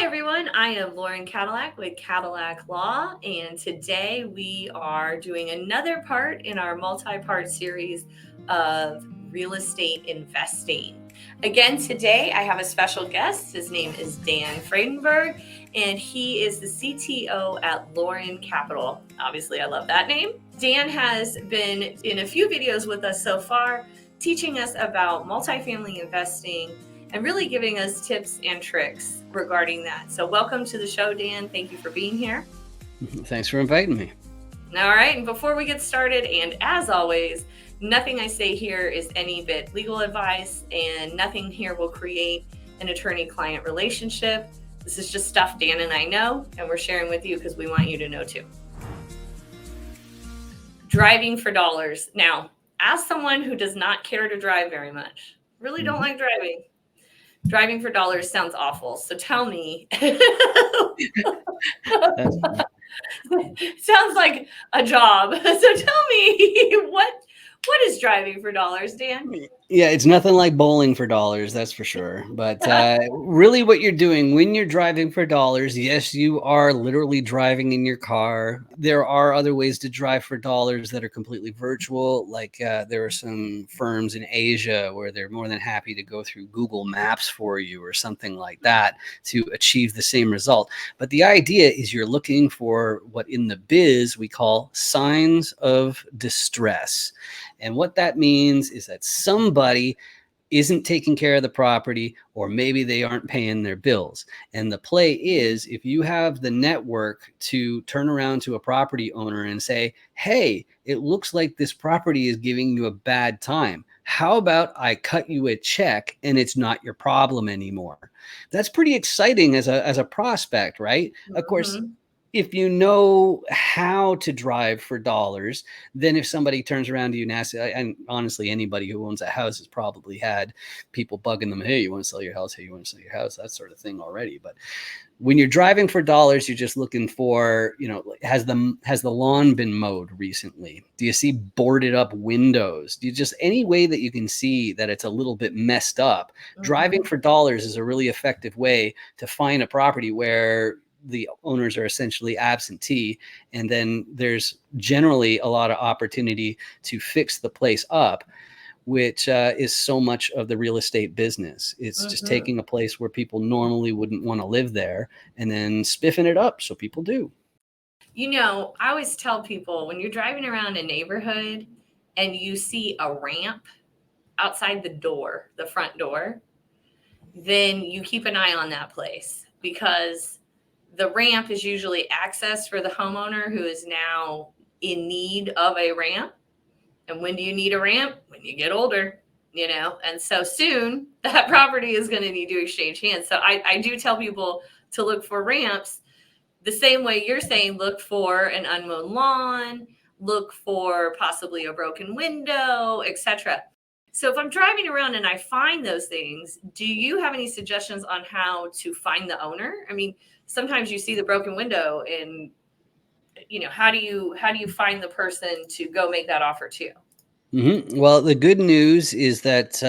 everyone. I am Lauren Cadillac with Cadillac Law, and today we are doing another part in our multi part series of real estate investing. Again, today I have a special guest. His name is Dan Fradenburgh, and he is the CTO at Lauren Capital. Obviously, I love that name. Dan has been in a few videos with us so far, teaching us about multifamily investing and really giving us tips and tricks regarding that. So welcome to the show, Dan. Thank you for being here. Thanks for inviting me. All right. And before we get started, and as always, nothing I say here is any bit legal advice, and nothing here will create an attorney-client relationship. This is just stuff Dan and I know, and we're sharing with you because we want you to know too. Driving for dollars. Now, as someone who does not care to drive very much, really don't like driving for dollars sounds awful. So tell me. Sounds like a job. So tell me what is driving for dollars, Dan? Yeah, it's nothing like bowling for dollars, that's for sure. But really what you're doing when you're driving for dollars, yes, you are literally driving in your car. There are other ways to drive for dollars that are completely virtual. Like there are some firms in Asia where they're more than happy to go through Google Maps for you or something like that to achieve the same result. But the idea is you're looking for what in the biz we call signs of distress. And what that means is that somebody isn't taking care of the property, or maybe they aren't paying their bills. And the play is, if you have the network to turn around to a property owner and say, hey, it looks like this property is giving you a bad time. How about I cut you a check and it's not your problem anymore? That's pretty exciting as a prospect, right? Mm-hmm. Of course, if you know how to drive for dollars, then if somebody turns around to you and asks, and honestly, anybody who owns a house has probably had people bugging them, hey, you want to sell your house? Hey, you want to sell your house? That sort of thing already. But when you're driving for dollars, you're just looking for, has the lawn been mowed recently? Do you see boarded up windows? Do you just any way that you can see that it's a little bit messed up? Mm-hmm. Driving for dollars is a really effective way to find a property where the owners are essentially absentee, and then there's generally a lot of opportunity to fix the place up, which is so much of the real estate business. It's just taking a place where people normally wouldn't want to live there and then spiffing it up so people do. I always tell people, when you're driving around a neighborhood and you see a ramp outside the front door, then you keep an eye on that place, because the ramp is usually access for the homeowner who is now in need of a ramp. And when do you need a ramp? When you get older, and so soon that property is going to need to exchange hands. So I do tell people to look for ramps the same way you're saying, look for an unmowed lawn, look for possibly a broken window, etc. So if I'm driving around and I find those things, do you have any suggestions on how to find the owner? I mean, sometimes you see the broken window and, how do you find the person to go make that offer to? Mm-hmm. Well, the good news is that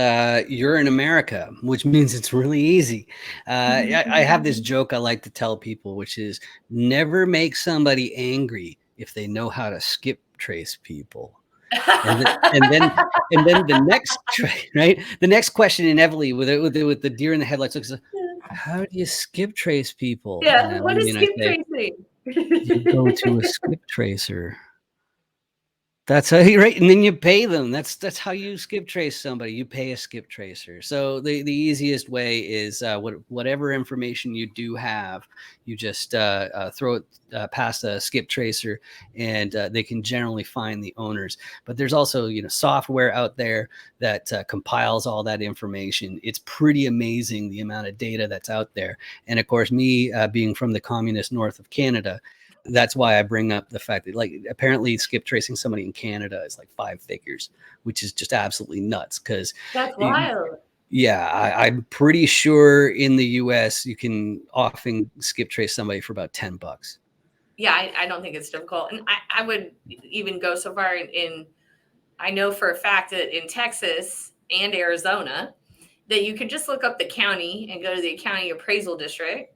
you're in America, which means it's really easy. I have this joke I like to tell people, which is never make somebody angry if they know how to skip trace people. And then the next right, the next question inevitably with the deer in the headlights looks, how do you skip trace people? Yeah, what is skip tracing? You go to a skip tracer. That's how you, right? And then you pay them. That's how you skip trace somebody. You pay a skip tracer. So the easiest way is whatever information you do have, you just throw it past a skip tracer, and they can generally find the owners. But there's also software out there that compiles all that information. It's pretty amazing the amount of data that's out there. And of course, me being from the communist north of Canada, that's why I bring up the fact that, like, apparently skip tracing somebody in Canada is like 5 figures, which is just absolutely nuts. Because that's wild. Yeah, I'm pretty sure in the US you can often skip trace somebody for about $10. Yeah, I don't think it's difficult. And I would even go so far I know for a fact that in Texas and Arizona that you could just look up the county and go to the county appraisal district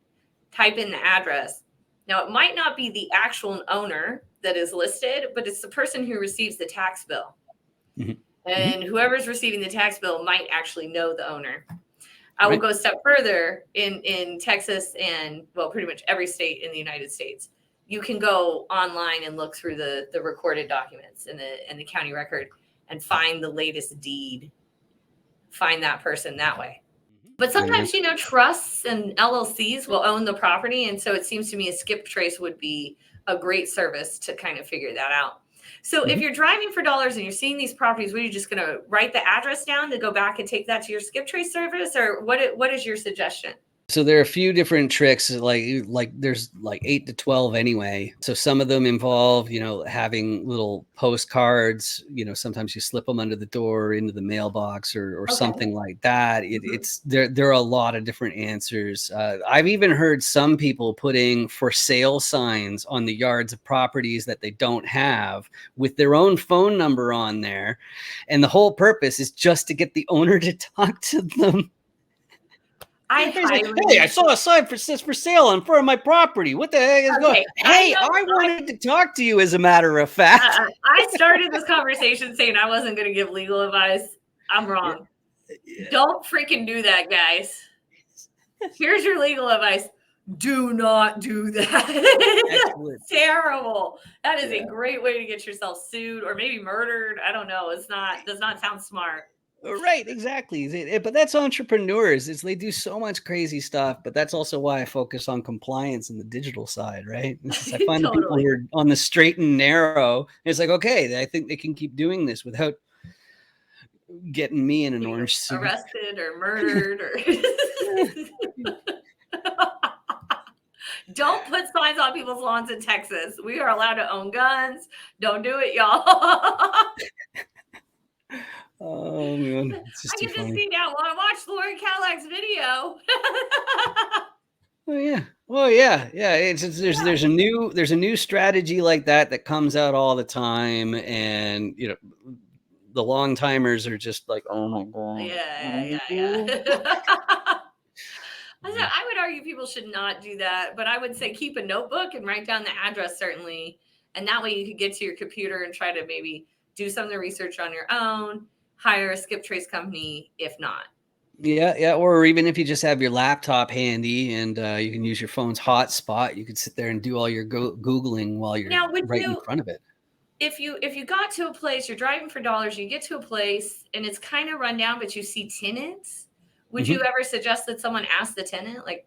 type in the address. Now, it might not be the actual owner that is listed, but it's the person who receives the tax bill. Mm-hmm. And whoever's receiving the tax bill might actually know the owner. I will Right. go a step further in Texas and, well, pretty much every state in the United States. You can go online and look through the recorded documents in the county record and find the latest deed. Find that person that way. But sometimes, trusts and LLCs will own the property. And so it seems to me a skip trace would be a great service to kind of figure that out. So if you're driving for dollars and you're seeing these properties, what are you just going to write the address down to go back and take that to your skip trace service? Or what is your suggestion? So there are a few different tricks, like there's like 8 to 12 anyway. So some of them involve, having little postcards, sometimes you slip them under the door into the mailbox or something like that. It's there are a lot of different answers. I've even heard some people putting for sale signs on the yards of properties that they don't have with their own phone number on there. And the whole purpose is just to get the owner to talk to them. Hey, I saw a sign for sale in front of my property. What the heck is going on? Hey, I wanted to talk to you, as a matter of fact. I started this conversation saying I wasn't going to give legal advice. I'm wrong. Yeah. Don't freaking do that, guys. Here's your legal advice. Do not do that. It's terrible. That is a great way to get yourself sued or maybe murdered. I don't know. Does not sound smart. Right, exactly. But that's entrepreneurs. They do so much crazy stuff, but that's also why I focus on compliance and the digital side, right? I find the people who are on the straight and narrow. It's like, okay, I think they can keep doing this without getting me in an orange suit. Arrested or murdered or Don't put signs on people's lawns in Texas. We are allowed to own guns. Don't do it, y'all. Oh man, it's just I can just see now. Well, I watched Lori Cadillac's video. Oh yeah. There's a new strategy like that comes out all the time, and the long timers are just like, oh my god. Yeah. I would argue people should not do that, but I would say keep a notebook and write down the address, certainly. And that way you could get to your computer and try to maybe do some of the research on your own, hire a skip trace company if not. Yeah. Or even if you just have your laptop handy and you can use your phone's hotspot, you could sit there and do all your Googling while you're right in front of it. If you got to a place, you're driving for dollars, you get to a place and it's kind of run down, but you see tenants, would you ever suggest that someone ask the tenant, like,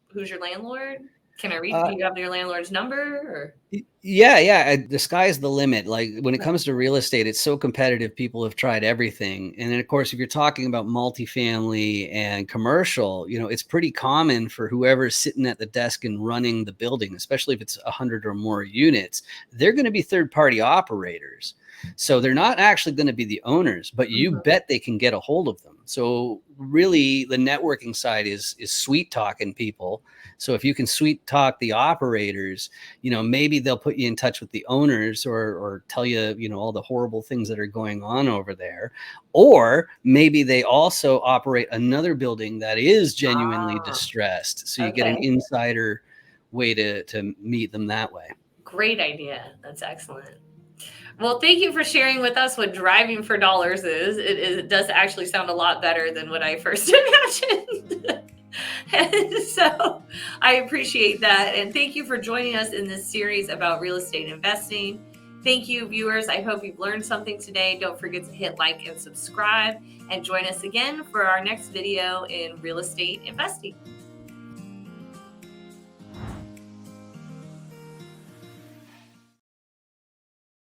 who's your landlord? Can I read? Do you have your landlord's number? Or? Yeah. The sky's the limit. Like when it comes to real estate, it's so competitive. People have tried everything. And then of course, if you're talking about multifamily and commercial, it's pretty common for whoever's sitting at the desk and running the building, especially if it's 100 or more units, they're going to be third-party operators. So they're not actually going to be the owners, but you bet they can get a hold of them. So really the networking side is sweet talking people. So if you can sweet talk the operators, maybe they'll put you in touch with the owners or tell you, all the horrible things that are going on over there. Or maybe they also operate another building that is genuinely distressed. So you get an insider way to meet them that way. Great idea. That's excellent. Well, thank you for sharing with us what driving for dollars is. It does actually sound a lot better than what I first imagined. And so I appreciate that. And thank you for joining us in this series about real estate investing. Thank you, viewers. I hope you've learned something today. Don't forget to hit like and subscribe and join us again for our next video in real estate investing.